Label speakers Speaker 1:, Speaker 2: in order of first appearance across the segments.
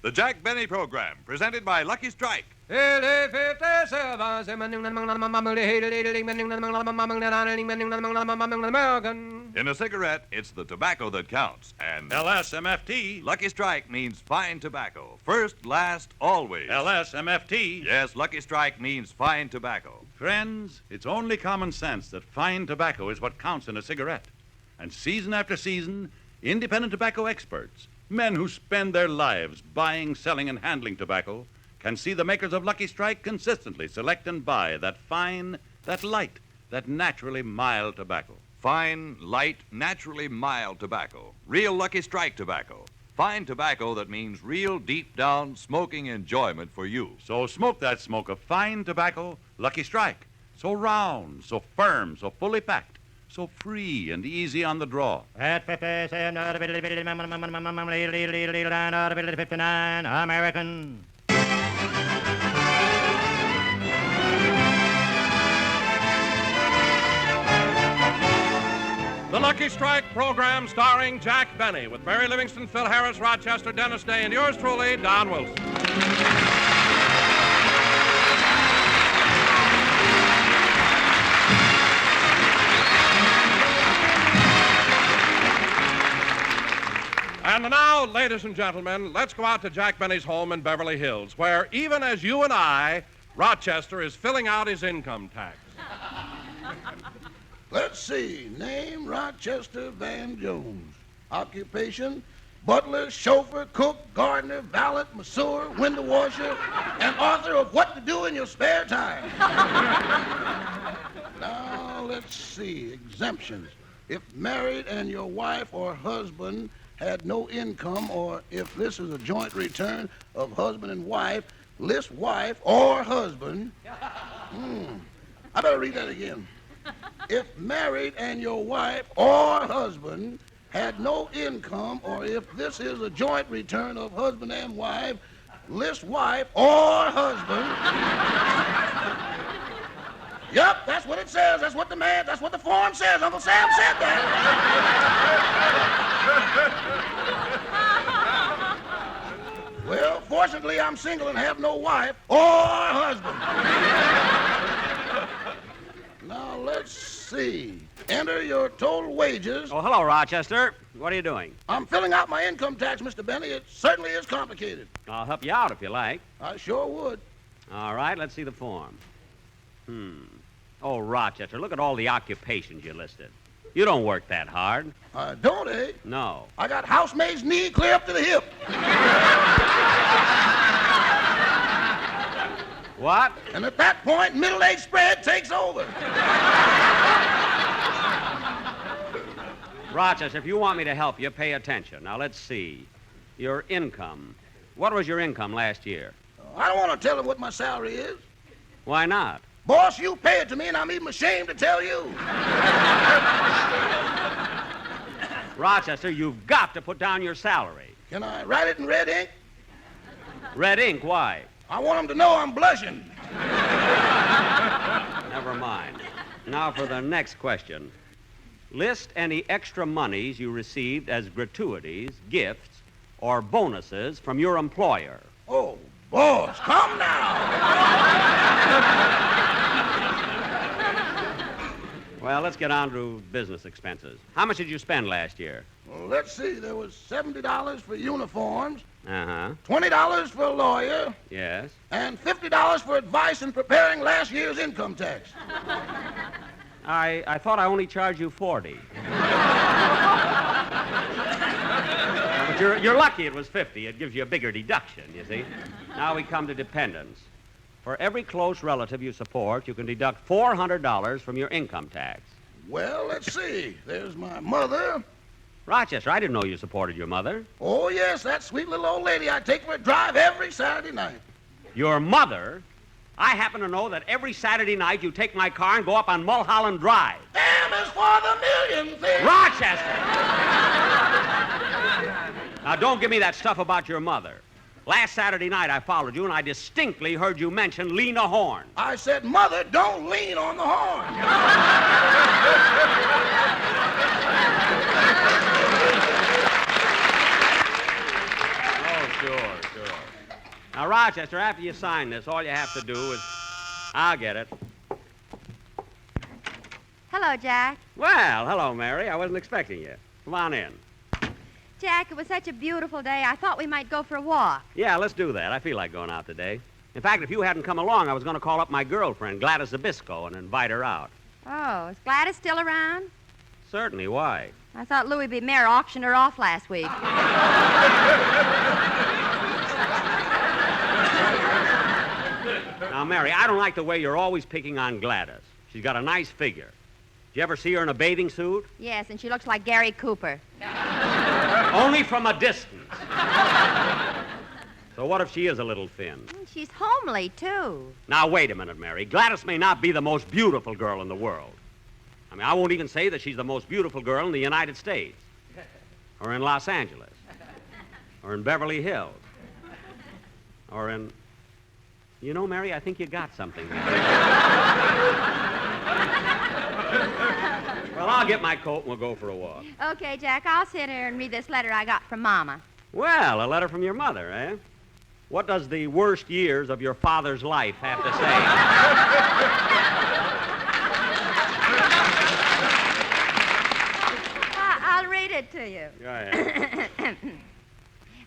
Speaker 1: The Jack Benny Program, presented by Lucky Strike. In a cigarette, it's the tobacco that counts. And
Speaker 2: LSMFT.
Speaker 1: Lucky Strike means fine tobacco. First, last, always.
Speaker 2: LSMFT.
Speaker 1: Yes, Lucky Strike means fine tobacco.
Speaker 2: Friends, it's only common sense that fine tobacco is what counts in a cigarette. And season after season, independent tobacco experts, men who spend their lives buying, selling, and handling tobacco, can see the makers of Lucky Strike consistently select and buy that fine, that light, that naturally mild tobacco.
Speaker 1: Fine, light, naturally mild tobacco. Real Lucky Strike tobacco. Fine tobacco that means real deep-down smoking enjoyment for you.
Speaker 2: So smoke that smoke of fine tobacco, Lucky Strike. So round, so firm, so fully packed, so free and easy on the draw.
Speaker 3: At 57, American.
Speaker 4: The Lucky Strike program starring Jack Benny with Mary Livingston, Phil Harris, Rochester, Dennis Day, and yours truly, Don Wilson. And now, ladies and gentlemen, let's go out to Jack Benny's home in Beverly Hills, where even as you and I, Rochester is filling out his income tax.
Speaker 5: Let's see. Name, Rochester Van Jones. Occupation, butler, chauffeur, cook, gardener, valet, masseur, window washer, and author of What to Do in Your Spare Time. Now, let's see. Exemptions. If married and your wife or husband had no income, or if this is a joint return of husband and wife, list wife or husband. I better read that again. If married and your wife or husband had no income, or if this is a joint return of husband and wife, list wife or husband. Yup, that's what it says. That's what the form says. Uncle Sam said that. Well, fortunately, I'm single and have no wife or husband. Now, let's see. Enter your total wages.
Speaker 3: Oh, hello, Rochester. What are you doing?
Speaker 5: I'm filling out my income tax, Mr. Benny. It certainly is complicated.
Speaker 3: I'll help you out if you like.
Speaker 5: I sure would.
Speaker 3: All right, let's see the form. Oh, Rochester, look at all the occupations you listed. You don't work that hard.
Speaker 5: Don't, eh?
Speaker 3: No.
Speaker 5: I got housemaid's knee clear up to the hip.
Speaker 3: What?
Speaker 5: And at that point, middle-age spread takes over.
Speaker 3: Rochester, if you want me to help you, pay attention. Now, let's see. Your income. What was your income last year?
Speaker 5: I don't want to tell him what my salary is.
Speaker 3: Why not?
Speaker 5: Boss, you pay it to me, and I'm even ashamed to tell you.
Speaker 3: Rochester, you've got to put down your salary.
Speaker 5: Can I write it in red ink?
Speaker 3: Red ink, why?
Speaker 5: I want them to know I'm blushing.
Speaker 3: Never mind. Now for the next question. List any extra monies you received as gratuities, gifts, or bonuses from your employer.
Speaker 5: Oh, boss, come now.
Speaker 3: Well, let's get on to business expenses. How much did you spend last year?
Speaker 5: Well, let's see. There was $70 for uniforms,
Speaker 3: Uh-huh.
Speaker 5: $20 for a lawyer,
Speaker 3: Yes.
Speaker 5: and $50 for advice in preparing last year's income tax.
Speaker 3: I thought I only charged you 40. But you're lucky it was 50. It gives you a bigger deduction, you see. Now we come to dependents. For every close relative you support, you can deduct $400 from your income tax.
Speaker 5: Well, let's see. There's my mother.
Speaker 3: Rochester, I didn't know you supported your mother.
Speaker 5: Oh, yes, that sweet little old lady I take for a drive every Saturday night.
Speaker 3: Your mother? I happen to know that every Saturday night you take my car and go up on Mulholland Drive.
Speaker 5: M is for the million thing.
Speaker 3: Rochester! Now, don't give me that stuff about your mother. Last Saturday night I followed you, and I distinctly heard you mention Lena Horne.
Speaker 5: I said, Mother, don't lean on the horn.
Speaker 3: Oh, sure. Sure. Now, Rochester, after you sign this, all you have to do is... I'll get it.
Speaker 6: Hello, Jack.
Speaker 3: Well, hello, Mary. I wasn't expecting you. Come on in.
Speaker 6: Jack, it was such a beautiful day, I thought we might go for a walk.
Speaker 3: Yeah, let's do that. I feel like going out today. In fact, if you hadn't come along, I was going to call up my girlfriend, Gladys Zabisco, and invite her out.
Speaker 6: Oh, is Gladys still around?
Speaker 3: Certainly. Why?
Speaker 6: I thought Louis B. Mayer auctioned her off last week.
Speaker 3: Now, Mary, I don't like the way you're always picking on Gladys. She's got a nice figure. Did you ever see her in a bathing suit?
Speaker 6: Yes, and she looks like Gary Cooper.
Speaker 3: Only from a distance. So what if she is a little thin?
Speaker 6: She's homely, too.
Speaker 3: Now, wait a minute, Mary. Gladys may not be the most beautiful girl in the world. I mean, I won't even say that she's the most beautiful girl in the United States, or in Los Angeles, or in Beverly Hills, or in... You know, Mary, I think you got something there. Well, I'll get my coat and we'll go for a walk.
Speaker 6: Okay, Jack, I'll sit here and read this letter I got from Mama.
Speaker 3: Well, a letter from your mother, eh? What does the worst years of your father's life have to say?
Speaker 6: I'll read it to you.
Speaker 3: Go ahead.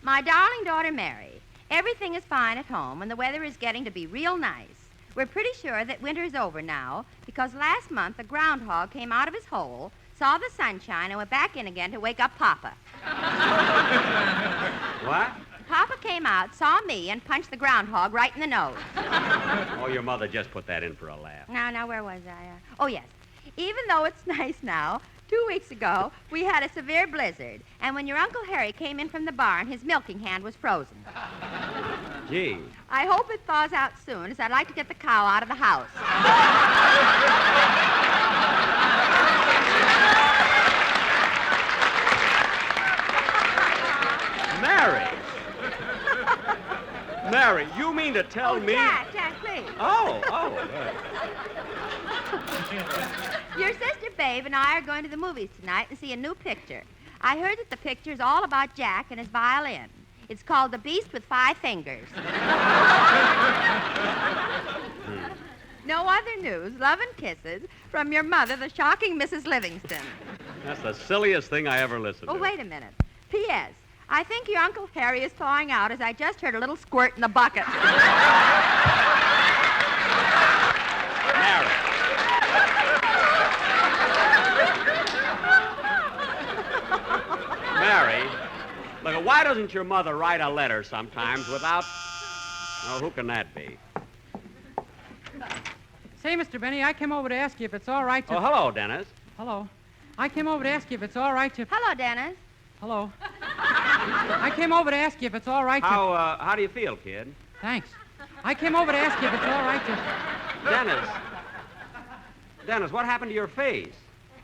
Speaker 6: My darling daughter, Mary, everything is fine at home, and the weather is getting to be real nice. We're pretty sure that winter's over now, because last month a groundhog came out of his hole, saw the sunshine, and went back in again to wake up Papa.
Speaker 3: What?
Speaker 6: Papa came out, saw me, and punched the groundhog right in the nose.
Speaker 3: Oh, your mother just put that in for a laugh.
Speaker 6: Now, where was I? Oh, yes. Even though it's nice now, 2 weeks ago, we had a severe blizzard, and when your Uncle Harry came in from the barn, his milking hand was frozen.
Speaker 3: Gee.
Speaker 6: I hope it thaws out soon, as I'd like to get the cow out of the house.
Speaker 3: Mary! Mary, you mean to tell me...
Speaker 6: Jack, please.
Speaker 3: Oh.
Speaker 6: Your sister Babe and I are going to the movies tonight and see a new picture. I heard that the picture's all about Jack and his violin. It's called The Beast with Five Fingers. No other news. Love and kisses from your mother, the shocking Mrs. Livingston.
Speaker 3: That's the silliest thing I ever listened to.
Speaker 6: Oh, wait a minute. P.S. I think your Uncle Harry is thawing out, as I just heard a little squirt in the bucket.
Speaker 3: Mary. Mary, look, why doesn't your mother write a letter sometimes without... Oh, who can that be?
Speaker 7: Say, Mr. Benny, I came over to ask you if it's all right to...
Speaker 3: Oh, hello, Dennis.
Speaker 7: Hello. I came over to ask you if it's all right to...
Speaker 6: Hello, Dennis.
Speaker 7: Hello. I came over to ask you if it's all right to...
Speaker 3: How do you feel, kid?
Speaker 7: Thanks. I came over to ask you if it's all right to...
Speaker 3: Dennis, what happened to your face?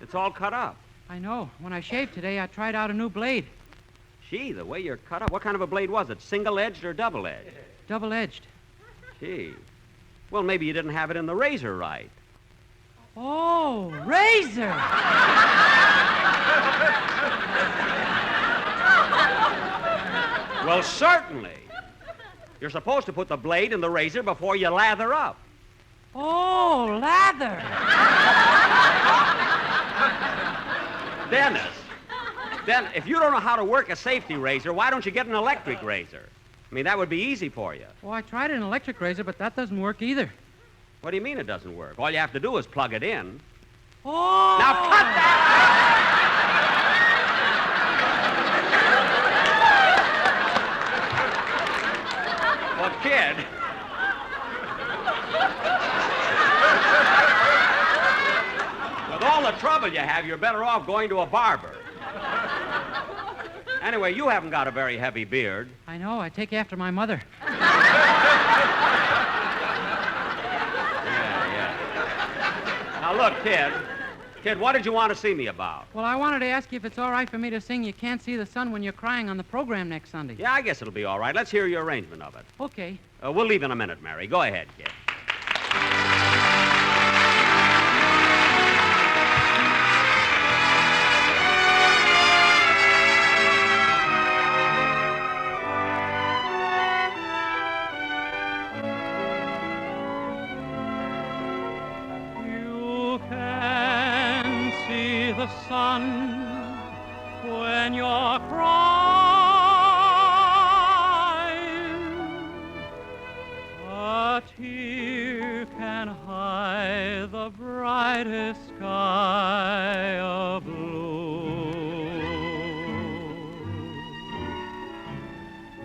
Speaker 3: It's all cut up.
Speaker 7: I know. When I shaved today, I tried out a new blade.
Speaker 3: Gee, the way you're cut up. What kind of a blade was it? Single-edged or double-edged?
Speaker 7: Double-edged.
Speaker 3: Gee. Well, maybe you didn't have it in the razor right.
Speaker 7: Oh, razor!
Speaker 3: Well, certainly. You're supposed to put the blade in the razor before you lather up.
Speaker 7: Oh, lather!
Speaker 3: Dennis, if you don't know how to work a safety razor, why don't you get an electric razor? I mean, that would be easy for you.
Speaker 7: Oh, I tried an electric razor, but that doesn't work either.
Speaker 3: What do you mean it doesn't work? All you have to do is plug it in.
Speaker 7: Oh!
Speaker 3: Now cut that! Well, kid. With all the trouble you have, you're better off going to a barber. Anyway, you haven't got a very heavy beard.
Speaker 7: I know. I take after my mother.
Speaker 3: Yeah. Now, look, kid, what did you want to see me about?
Speaker 7: Well, I wanted to ask you if it's all right for me to sing You Can't See the Sun When You're Crying on the program next Sunday.
Speaker 3: Yeah, I guess it'll be all right. Let's hear your arrangement of it.
Speaker 7: Okay.
Speaker 3: We'll leave in a minute, Mary. Go ahead, kid.
Speaker 8: sun when you're crying. A tear can hide the brightest sky of blue.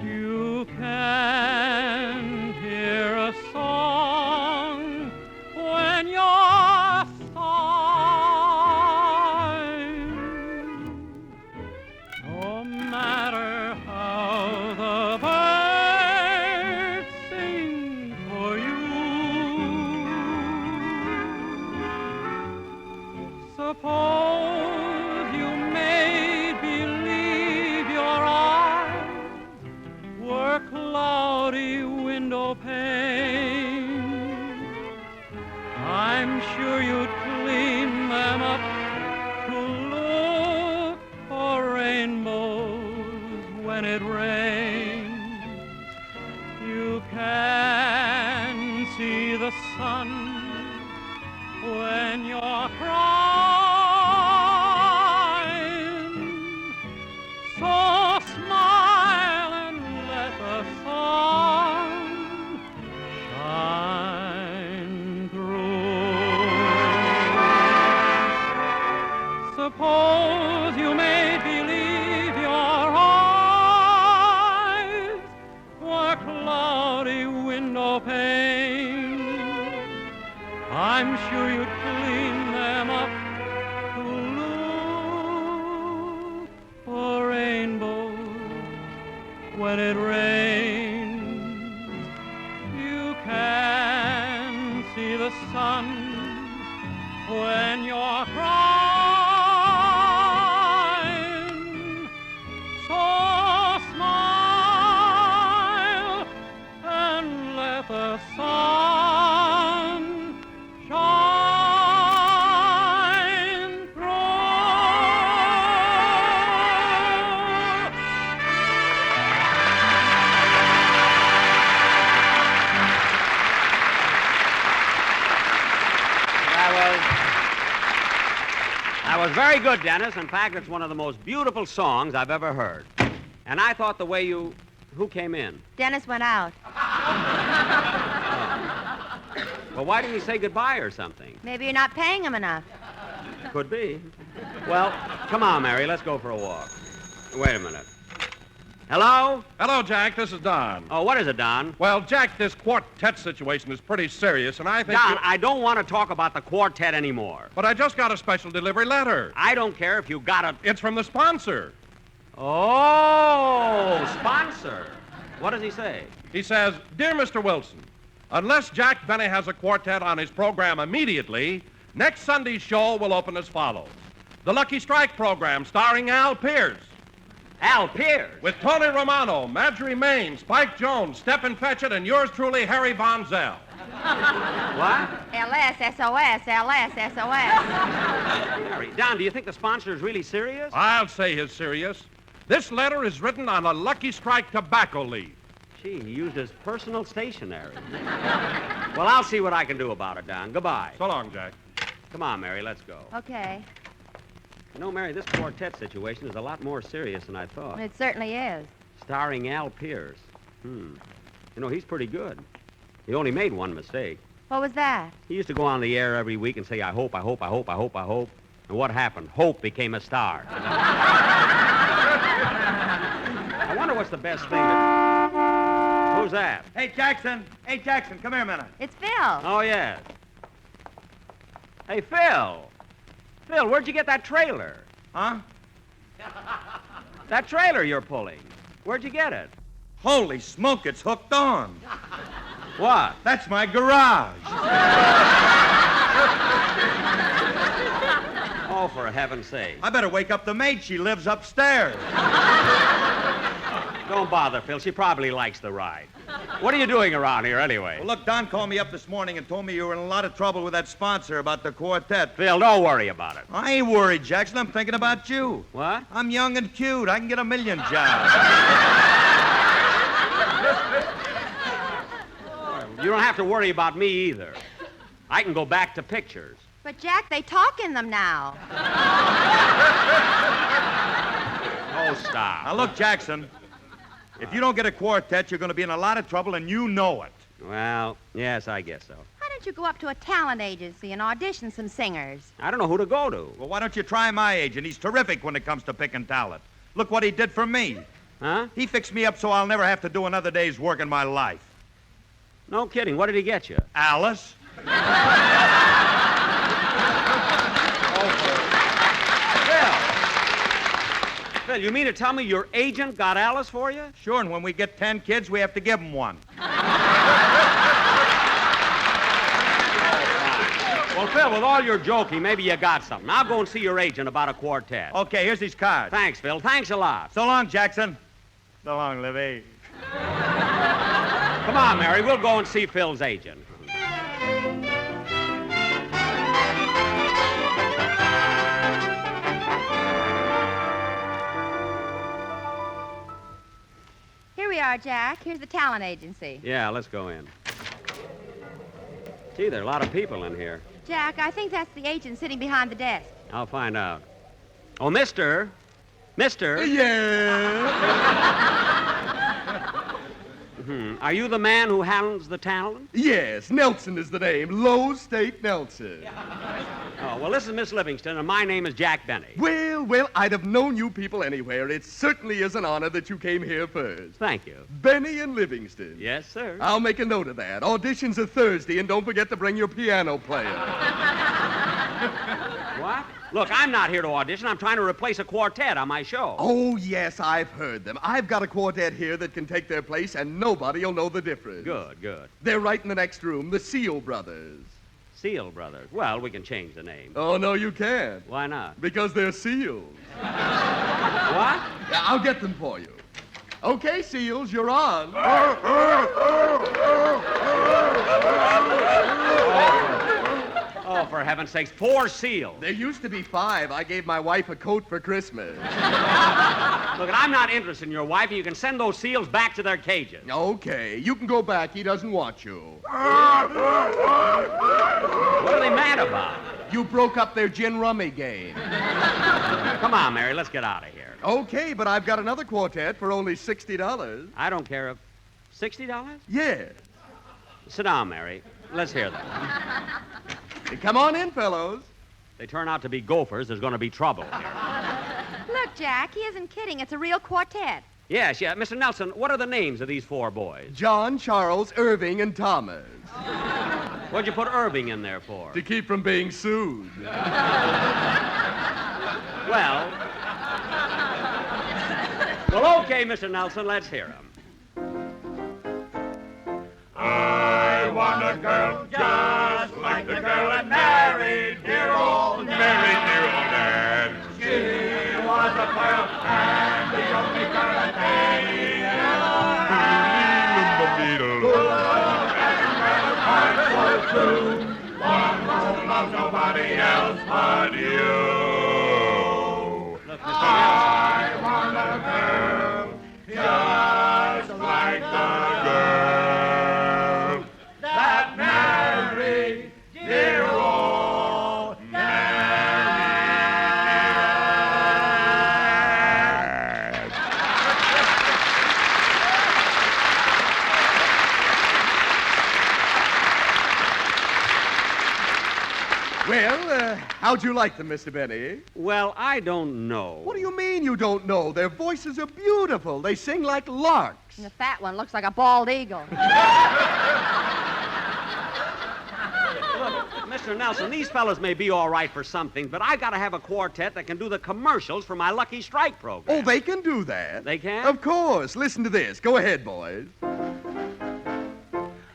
Speaker 8: You can hear a song when you're sighing. No matter how the birds sing for you, suppose you made believe your eyes were cloudy window panes. I'm sure you'd clean them up to look for rainbows when it rains. You can see the sun when you're crying. So smile and let the sun shine through. Suppose you made believe your eyes were cloudy window panes. I'm sure you'd clean them up to look for rainbows when it rains. You can see the sun when you're crying. So smile and let the sun shine
Speaker 3: That was very good, Dennis. In fact, it's one of the most beautiful songs I've ever heard. And I thought the way you... Who came in?
Speaker 6: Dennis went out.
Speaker 3: Well, why didn't he say goodbye or something?
Speaker 6: Maybe you're not paying him enough.
Speaker 3: Could be. Well, come on, Mary. Let's go for a walk. Wait a minute. Hello?
Speaker 4: Hello, Jack. This is Don.
Speaker 3: Oh, what is it, Don?
Speaker 4: Well, Jack, this quartet situation is pretty serious, and I think...
Speaker 3: Don, I don't want to talk about the quartet anymore.
Speaker 4: But I just got a special delivery letter.
Speaker 3: I don't care if you got it.
Speaker 4: It's from the sponsor.
Speaker 3: Oh, sponsor. What does he say?
Speaker 4: He says, Dear Mr. Wilson, unless Jack Benny has a quartet on his program immediately, next Sunday's show will open as follows. The Lucky Strike program starring Al Pierce.
Speaker 3: Al Pierce?
Speaker 4: With Tony Romano, Marjorie Main, Spike Jones, Stephen Fetchit, and yours truly, Harry Von Zell.
Speaker 3: What?
Speaker 6: LS-SOS, LS-SOS.
Speaker 3: Harry, Don, do you think the sponsor is really serious?
Speaker 4: I'll say he's serious. This letter is written on a Lucky Strike tobacco leaf.
Speaker 3: Gee, he used his personal stationery. Well, I'll see what I can do about it, Don. Goodbye.
Speaker 4: So long, Jack.
Speaker 3: Come on, Mary, let's go.
Speaker 6: Okay.
Speaker 3: You know, Mary, this quartet situation is a lot more serious than I thought.
Speaker 6: It certainly is.
Speaker 3: Starring Al Pierce. You know, he's pretty good. He only made one mistake.
Speaker 6: What was that?
Speaker 3: He used to go on the air every week and say, I hope, I hope, I hope, I hope, I hope. And what happened? Hope became a star. I wonder what's the best thing that... Who's that?
Speaker 9: Hey, Jackson. Hey, Jackson, come here a minute.
Speaker 6: It's Phil.
Speaker 3: Oh, yes. Hey, Phil. Phil, where'd you get that trailer?
Speaker 9: Huh?
Speaker 3: That trailer you're pulling. Where'd you get it?
Speaker 9: Holy smoke, it's hooked on.
Speaker 3: What?
Speaker 9: That's my garage.
Speaker 3: Oh, for heaven's sake.
Speaker 9: I better wake up the maid. She lives upstairs.
Speaker 3: Don't bother, Phil. She probably likes the ride. What are you doing around here, anyway?
Speaker 9: Well, look, Don called me up this morning and told me you were in a lot of trouble with that sponsor about the quartet.
Speaker 3: Phil, don't worry about it.
Speaker 9: I ain't worried, Jackson. I'm thinking about you.
Speaker 3: What?
Speaker 9: I'm young and cute. I can get a million jobs.
Speaker 3: You don't have to worry about me either. I can go back to pictures.
Speaker 6: But, Jack, they talk in them now.
Speaker 3: Oh, stop.
Speaker 9: Now, look, Jackson, if you don't get a quartet, you're going to be in a lot of trouble, and you know it.
Speaker 3: Well, yes, I guess so.
Speaker 6: Why don't you go up to a talent agency and audition some singers?
Speaker 3: I don't know who to go to.
Speaker 9: Well, why don't you try my agent? He's terrific when it comes to picking talent. Look what he did for me.
Speaker 3: Huh?
Speaker 9: He fixed me up so I'll never have to do another day's work in my life.
Speaker 3: No kidding. What did he get you?
Speaker 9: Alice?
Speaker 3: Phil, you mean to tell me your agent got Alice for you?
Speaker 9: Sure, and when we get 10 kids, we have to give them one.
Speaker 3: Well, Phil, with all your joking, maybe you got something. I'll go and see your agent about a quartet.
Speaker 9: Okay, here's his card.
Speaker 3: Thanks, Phil. Thanks a lot.
Speaker 9: So long, Jackson. So long, Livy.
Speaker 3: Come on, Mary. We'll go and see Phil's agent.
Speaker 6: Here we are, Jack. Here's the talent agency.
Speaker 3: Yeah, let's go in. Gee, there are a lot of people in here.
Speaker 6: Jack, I think that's the agent sitting behind the desk.
Speaker 3: I'll find out. Oh, Mister. Mister.
Speaker 10: Yeah.
Speaker 3: Are you the man who handles the talent?
Speaker 10: Yes, Nelson is the name. Low State Nelson.
Speaker 3: Oh, well, this is Miss Livingston, and my name is Jack Benny.
Speaker 10: Well, I'd have known you people anywhere. It certainly is an honor that you came here first.
Speaker 3: Thank you.
Speaker 10: Benny and Livingston.
Speaker 3: Yes, sir.
Speaker 10: I'll make a note of that. Auditions are Thursday, and don't forget to bring your piano player.
Speaker 3: What? Look, I'm not here to audition. I'm trying to replace a quartet on my show.
Speaker 10: Oh, yes, I've heard them. I've got a quartet here that can take their place, and nobody'll know the difference.
Speaker 3: Good, good.
Speaker 10: They're right in the next room, the Seal Brothers.
Speaker 3: Seal Brothers. Well, we can change the name.
Speaker 10: Oh, no, you can't.
Speaker 3: Why not?
Speaker 10: Because they're seals.
Speaker 3: What?
Speaker 10: Yeah, I'll get them for you. Okay, Seals, you're on.
Speaker 3: Oh, for heaven's sakes, 4 seals.
Speaker 10: There used to be 5. I gave my wife a coat for Christmas.
Speaker 3: Look, I'm not interested in your wife, and you can send those seals back to their cages.
Speaker 10: Okay, you can go back. He doesn't want you.
Speaker 3: What are they mad about?
Speaker 10: You broke up their gin rummy game.
Speaker 3: Come on, Mary, let's get out of here.
Speaker 10: Okay, but I've got another quartet for only $60.
Speaker 3: I don't care if... $60?
Speaker 10: Yeah.
Speaker 3: Sit down, Mary. Let's hear them.
Speaker 10: Hey, come on in, fellows.
Speaker 3: They turn out to be gophers, there's going to be trouble here.
Speaker 6: Look, Jack, he isn't kidding. It's a real quartet.
Speaker 3: Yes, yeah. Mr. Nelson, what are the names of these 4 boys?
Speaker 10: John, Charles, Irving, and Thomas.
Speaker 3: What'd you put Irving in there for?
Speaker 10: To keep from being sued.
Speaker 3: Well, okay, Mr. Nelson, let's hear him.
Speaker 8: I want a girl just like the girl that married dear old Dad. She was a pearl and the only girl that they had. So true, one who loves nobody else but you.
Speaker 3: Look, Mr.
Speaker 8: I want a girl just like the girl that married dear old Dad.
Speaker 10: Well, how'd you like them, Mr. Benny?
Speaker 3: Well, I don't know.
Speaker 10: What do you mean you don't know? Their voices are beautiful. They sing like larks.
Speaker 6: And the fat one looks like a bald eagle.
Speaker 3: Mr. Nelson, these fellas may be all right for something, but I got to have a quartet that can do the commercials for my Lucky Strike program.
Speaker 10: Oh, they can do that.
Speaker 3: They can?
Speaker 10: Of course. Listen to this. Go ahead, boys.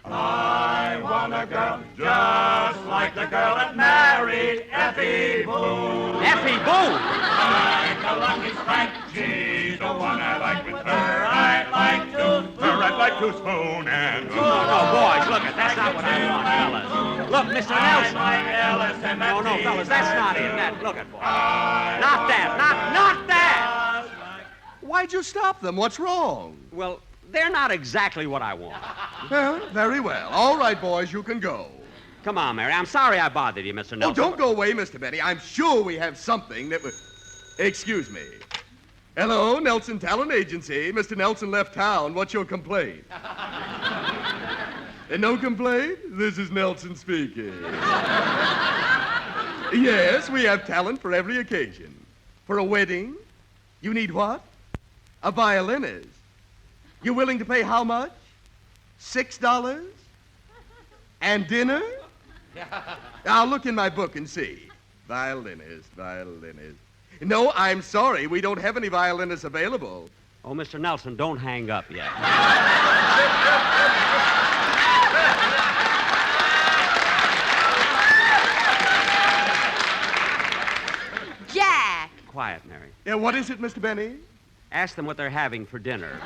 Speaker 8: I want a girl just like the girl that married Effie Boone.
Speaker 3: Effie Boone?
Speaker 8: Like a Lucky Strike, she's the one I like with her. I'd like to spoon and
Speaker 3: No, boys, look, that's not what I want, fellas. Look, Mr. Nelson. No, fellas, that's not it. Look at boys. Not that, not that!
Speaker 10: Why'd you stop them? What's wrong?
Speaker 3: Well, they're not exactly what I want.
Speaker 10: Well, very well. All right, boys, you can go.
Speaker 3: Come on, Mary. I'm sorry I bothered you, Mr. Nelson.
Speaker 10: Oh, don't go away, Mr. Benny. I'm sure we have something that would... Excuse me. Hello, Nelson Talent Agency. Mr. Nelson left town. What's your complaint? No complaint? This is Nelson speaking. Yes, we have talent for every occasion. For a wedding, you need what? A violinist. You willing to pay how much? $6? And dinner? I'll look in my book and see. Violinist. No, I'm sorry. We don't have any violinists available.
Speaker 3: Oh, Mr. Nelson, don't hang up yet.
Speaker 6: Jack!
Speaker 3: Quiet, Mary.
Speaker 10: Yeah, what is it, Mr. Benny?
Speaker 3: Ask them what they're having for dinner.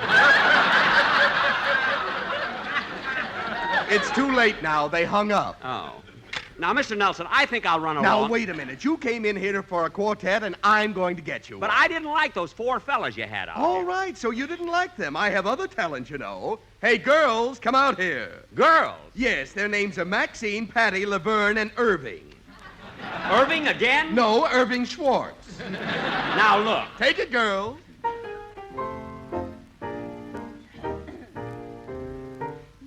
Speaker 10: It's too late now. They hung up.
Speaker 3: Oh. Now, Mr. Nelson, I think I'll run along.
Speaker 10: Now, wait a minute. You came in here for a quartet, and I'm going to get you
Speaker 3: But
Speaker 10: one.
Speaker 3: I didn't like those 4 fellas you had out
Speaker 10: All
Speaker 3: here.
Speaker 10: right, so you didn't like them. I have other talent, you know. Hey, girls, come out here.
Speaker 3: Girls?
Speaker 10: Yes, their names are Maxine, Patty, Laverne, and Irving.
Speaker 3: Irving again?
Speaker 10: No, Irving Schwartz.
Speaker 3: Now, look.
Speaker 10: Take it, girls.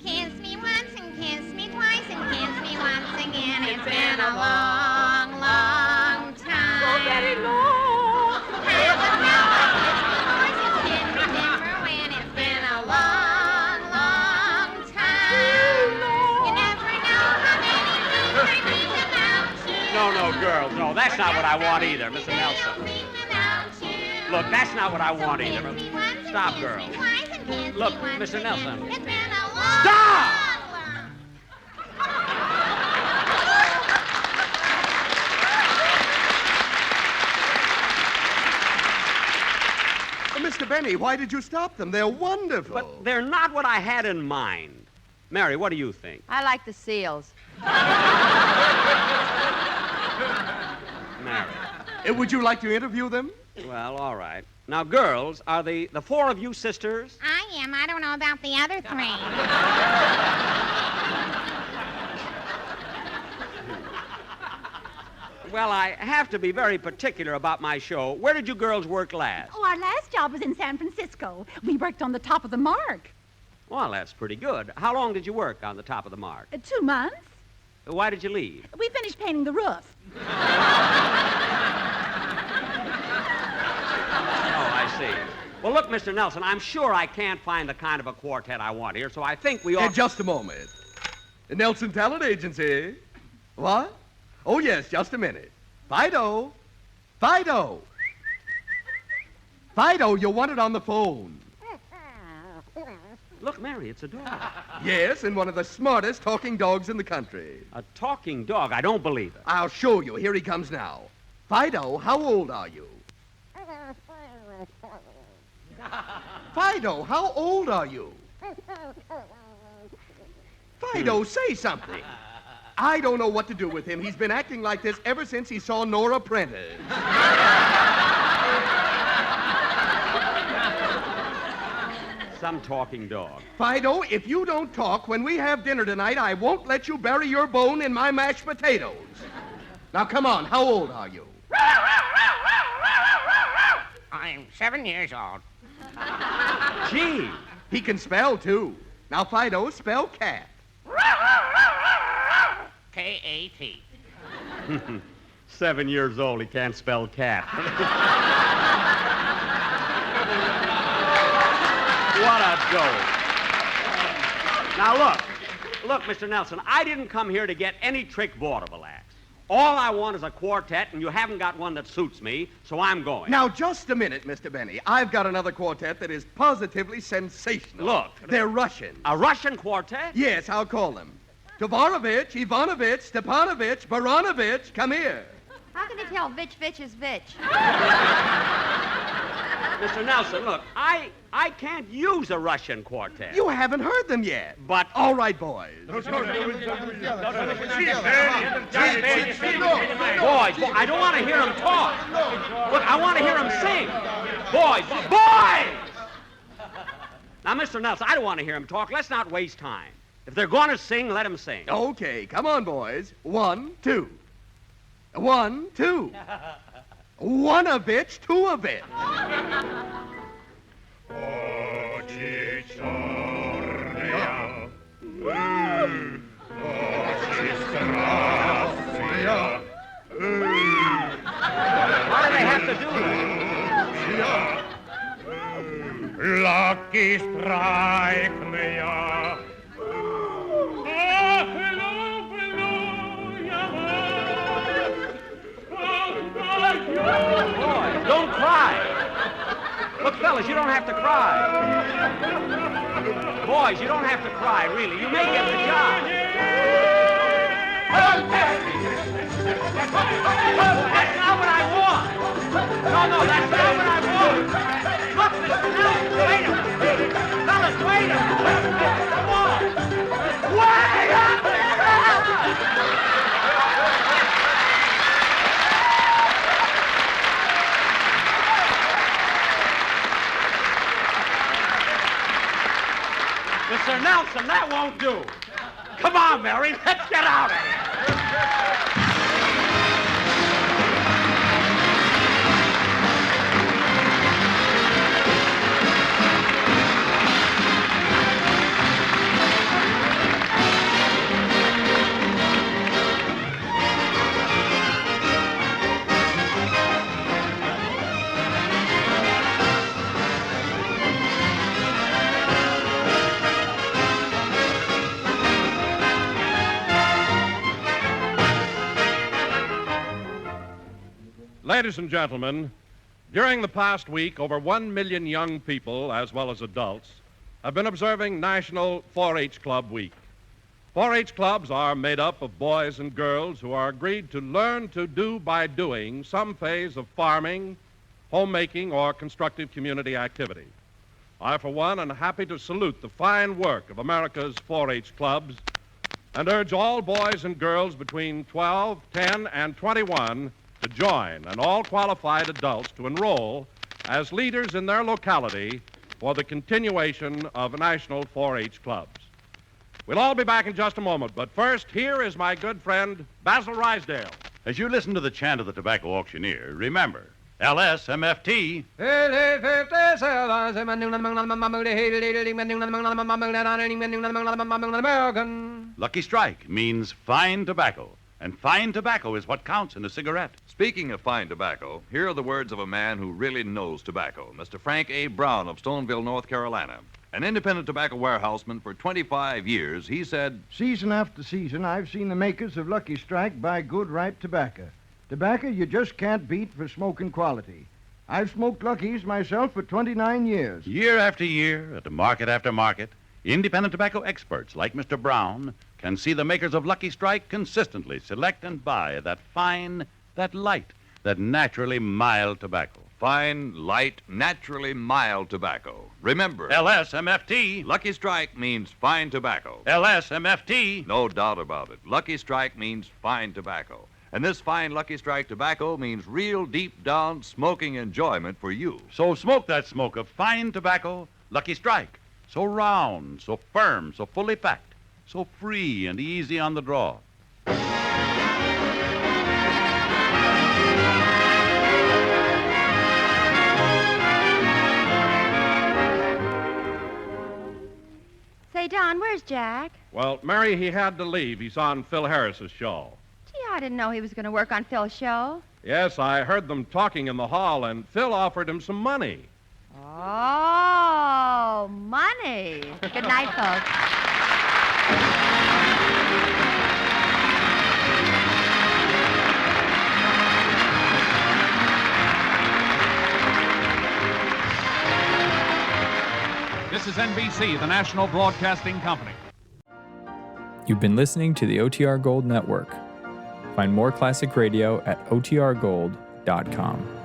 Speaker 11: Kiss me once and kiss me twice and kiss me once again. It's been a long, long time. So very long. Haven't known kiss me more since dinner when it's been a long, long time. You never know how many things I think about you.
Speaker 3: No, girls, no. That's not what I want either, Mr. Nelson. Look, that's not what I want either. Stop, girls. Look, Mr. Nelson.
Speaker 11: It's been a long,
Speaker 3: Stop!
Speaker 10: Mr. Benny, why did you stop them? They're wonderful.
Speaker 3: But they're not what I had in mind. Mary, what do you think?
Speaker 6: I like the seals.
Speaker 3: Mary.
Speaker 10: Would you like to interview them?
Speaker 3: Well, all right. Now, girls, are the 4 of you sisters?
Speaker 11: I am. I don't know about the other 3.
Speaker 3: Well, I have to be very particular about my show. Where did you girls work last?
Speaker 12: Oh, our last job was in San Francisco. We worked on the top of the mark.
Speaker 3: Well, that's pretty good. How long did you work on the top of the mark?
Speaker 12: 2 months.
Speaker 3: Why did you leave?
Speaker 12: We finished painting the roof.
Speaker 3: Oh, I see. Well, look, Mr. Nelson, I'm sure I can't find the kind of a quartet I want here, so I think we ought...
Speaker 10: Just a moment. Nelson Talent Agency. What? Oh, yes, just a minute. Fido. Fido, you want it on the phone.
Speaker 3: Look, Mary, it's a dog.
Speaker 10: Yes, and one of the smartest talking dogs in the country.
Speaker 3: A talking dog? I don't believe it.
Speaker 10: I'll show you. Here he comes now. Fido, how old are you? Fido, how old are you? Fido, say something. I don't know what to do with him. He's been acting like this ever since he saw Nora Prentice.
Speaker 3: Some talking dog.
Speaker 10: Fido, if you don't talk when we have dinner tonight, I won't let you bury your bone in my mashed potatoes. Now, come on. How old are you?
Speaker 13: I'm 7 years old.
Speaker 10: Gee, he can spell, too. Now, Fido, spell cat.
Speaker 13: K-A-T.
Speaker 3: 7 years old, he can't spell cat. What a dope. Now, look, Mr. Nelson, I didn't come here to get any trick vaudeville acts. All I want is a quartet, and you haven't got one that suits me, so I'm going.
Speaker 10: Now, just a minute, Mr. Benny. I've got another quartet that is positively sensational.
Speaker 3: Look.
Speaker 10: They're Russian.
Speaker 3: A Russian quartet?
Speaker 10: Yes, I'll call them. Tovarovich, Ivanovich, Stepanovich, Baranovich, come here.
Speaker 6: How can they tell which is which?
Speaker 3: Mr. Nelson, look, I can't use a Russian quartet.
Speaker 10: You haven't heard them yet.
Speaker 3: But...
Speaker 10: All right, boys.
Speaker 3: Boys, I don't want to hear them talk. Look, I want to hear them sing. Boys! Now, Mr. Nelson, I don't want to hear them talk. Let's not waste time. If they're going to sing, let them sing.
Speaker 10: Okay, come on, boys. 1, 2. 1, 2. One a bitch, two a bitch.
Speaker 8: Oh, Cicciornia.
Speaker 3: Why do they have to do that?
Speaker 8: Lucky strike me.
Speaker 3: Boy, don't cry. Look, fellas, you don't have to cry. Boys, you don't have to cry, really. You may get the job. That's not what I want. No, that's not what I want. Look, Mr. Nelson, wait a minute. Fellas, wait a minute. Come on. Wait a minute. Mr. Nelson, that won't do. Come on, Mary, let's get out of here.
Speaker 4: Ladies and gentlemen, during the past week, over 1 million young people, as well as adults, have been observing National 4-H Club Week. 4-H clubs are made up of boys and girls who are agreed to learn to do by doing some phase of farming, homemaking, or constructive community activity. I, for one, am happy to salute the fine work of America's 4-H clubs and urge all boys and girls between 12, 10, and 21 to join, and all qualified adults to enroll as leaders in their locality for the continuation of National 4-H clubs. We'll all be back in just a moment, but first, here is my good friend, Basil Rysdale.
Speaker 2: As you listen to the chant of the tobacco auctioneer, remember, LSMFT. Lucky Strike means fine tobacco. And fine tobacco is what counts in a cigarette.
Speaker 1: Speaking of fine tobacco, here are the words of a man who really knows tobacco, Mr. Frank A. Brown of Stoneville, North Carolina. An independent tobacco warehouseman for 25 years, he said,
Speaker 14: "Season after season, I've seen the makers of Lucky Strike buy good, ripe tobacco. Tobacco you just can't beat for smoking quality. I've smoked Lucky's myself for 29 years.
Speaker 2: Year after year, at market after market, independent tobacco experts like Mr. Brown can see the makers of Lucky Strike consistently select and buy that fine, that light, that naturally mild tobacco.
Speaker 1: Fine, light, naturally mild tobacco. Remember,
Speaker 2: LSMFT.
Speaker 1: Lucky Strike means fine tobacco.
Speaker 2: LSMFT.
Speaker 1: No doubt about it. Lucky Strike means fine tobacco. And this fine Lucky Strike tobacco means real deep down smoking enjoyment for you.
Speaker 2: So smoke that smoke of fine tobacco, Lucky Strike. So round, so firm, so fully packed, so free and easy on the draw.
Speaker 6: Say, Don, where's Jack?
Speaker 4: Well, Mary, he had to leave. He's on Phil Harris's show.
Speaker 6: Gee, I didn't know he was going to work on Phil's show.
Speaker 4: Yes, I heard them talking in the hall, and Phil offered him some money.
Speaker 6: Oh, money. Good night, folks.
Speaker 15: This is NBC, the National Broadcasting Company.
Speaker 16: You've been listening to the OTR Gold Network. Find more classic radio at otrgold.com.